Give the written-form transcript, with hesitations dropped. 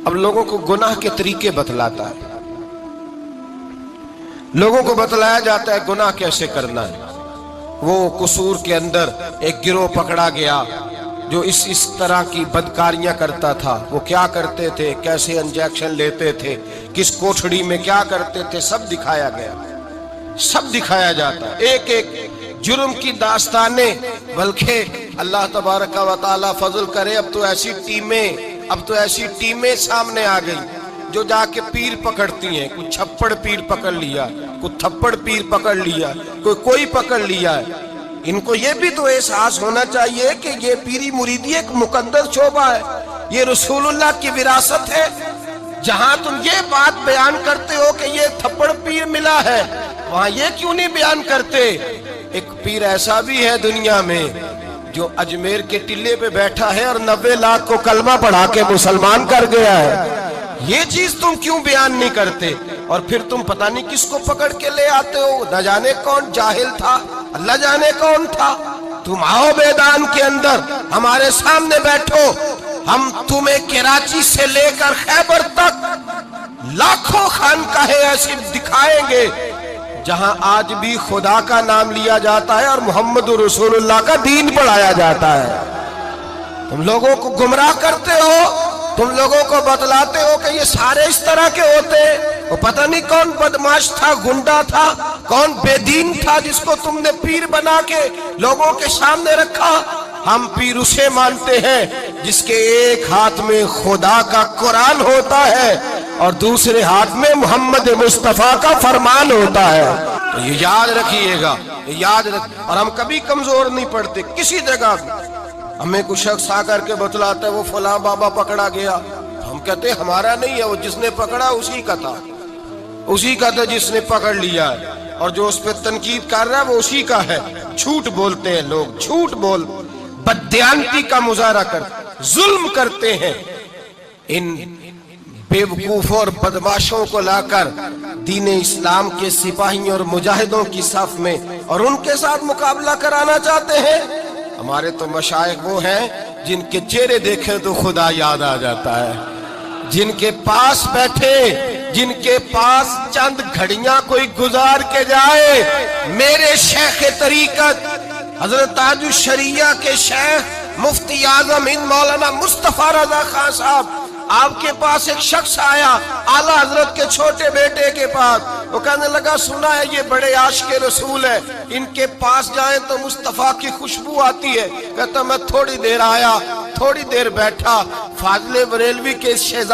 اب لوگوں کو گناہ کے طریقے بتلاتا ہے، لوگوں کو بتلایا جاتا ہے گناہ کیسے کرنا ہے۔ وہ قصور کے اندر ایک گروہ پکڑا گیا جو اس طرح کی بدکاریاں کرتا تھا۔ وہ کیا کرتے تھے، کیسے انجیکشن لیتے تھے، کس کوٹھڑی میں کیا کرتے تھے، سب دکھایا گیا، سب دکھایا جاتا ہے، ایک ایک جرم کی داستانیں۔ بلکہ اللہ تبارک و تعالی فضل کرے، اب تو ایسی ٹیمیں سامنے آ گئی جو جا کے پیر پکڑتی ہیں۔ کوئی چھپڑ پیر پکڑ لیا، کوئی تھپڑ پیر پکڑ لیا، کوئی پکڑ لیا ہے۔ ان کو یہ بھی تو احساس ہونا چاہیے کہ یہ پیری مریدی ایک مقدس شعبہ ہے، یہ رسول اللہ کی وراثت ہے۔ جہاں تم یہ بات بیان کرتے ہو کہ یہ تھپڑ پیر ملا ہے، وہاں یہ کیوں نہیں بیان کرتے؟ ایک پیر ایسا بھی ہے دنیا میں جو اجمیر کے ٹلے پہ بیٹھا ہے اور 90 لاکھ کو کلمہ پڑھا کے مسلمان کر گیا ہے۔ یہ چیز تم کیوں بیان نہیں کرتے؟ اور پھر تم پتہ نہیں کس کو پکڑ کے لے آتے ہو، نہ جانے کون جاہل تھا، اللہ جانے کون تھا۔ تم آؤ میدان کے اندر، ہمارے سامنے بیٹھو، ہم تمہیں کراچی سے لے کر خیبر تک لاکھوں خانقاہیں ایسی دکھائیں گے جہاں آج بھی خدا کا نام لیا جاتا ہے اور محمد رسول اللہ کا دین پڑھایا جاتا ہے۔ تم لوگوں کو گمراہ کرتے ہو، تم لوگوں کو بتلاتے ہو کہ یہ سارے اس طرح کے ہوتے ہیں۔ وہ پتہ نہیں کون بدماش تھا، گنڈا تھا، کون بے دین تھا جس کو تم نے پیر بنا کے لوگوں کے سامنے رکھا۔ ہم پیر اسے مانتے ہیں جس کے ایک ہاتھ میں خدا کا قرآن ہوتا ہے اور دوسرے ہاتھ میں محمد مصطفیٰ کا فرمان ہوتا ہے۔ تو یہ یاد رکھیے گا، اور ہم کبھی کمزور نہیں پڑتے کسی جگہ بھی۔ ہمیں کوئی شخص آ کر کے بتلاتا ہے وہ فلاں بابا پکڑا گیا، ہم کہتے ہیں ہمارا نہیں ہے، وہ جس نے پکڑا اسی کا تھا جس نے پکڑ لیا ہے، اور جو اس پہ تنقید کر رہا ہے وہ اسی کا ہے۔ جھوٹ بولتے ہیں لوگ، جھوٹ بول بددیانتی کا مظاہرہ کرتے، ظلم کرتے ہیں۔ ان بے وقوفوں اور بدماشوں کو لا کر دین اسلام کے سپاہیوں اور مجاہدوں کی صف میں اور ان کے ساتھ مقابلہ کرانا چاہتے ہیں۔ ہمارے تو مشائخ وہ ہیں جن کے چہرے دیکھیں تو خدا یاد آ جاتا ہے، جن کے پاس بیٹھے، جن کے پاس چند گھڑیاں کوئی گزار کے جائے۔ میرے شیخ طریقت حضرت تاج الشریعہ کے شیخ مفتی اعظم ہند مولانا مصطفیٰ رضا خان صاحب، آپ کے پاس ایک شخص آیا اعلیٰ حضرت کے چھوٹے بیٹے کے پاس، وہ کہنے لگا سنا ہے یہ بڑے عاشق رسول ہے، ان کے پاس جائیں تو مصطفیٰ کی خوشبو آتی ہے۔ کہتا میں تھوڑی دیر آیا، تھوڑی دیر بیٹھا، فاضل بریلوی کے شہزادے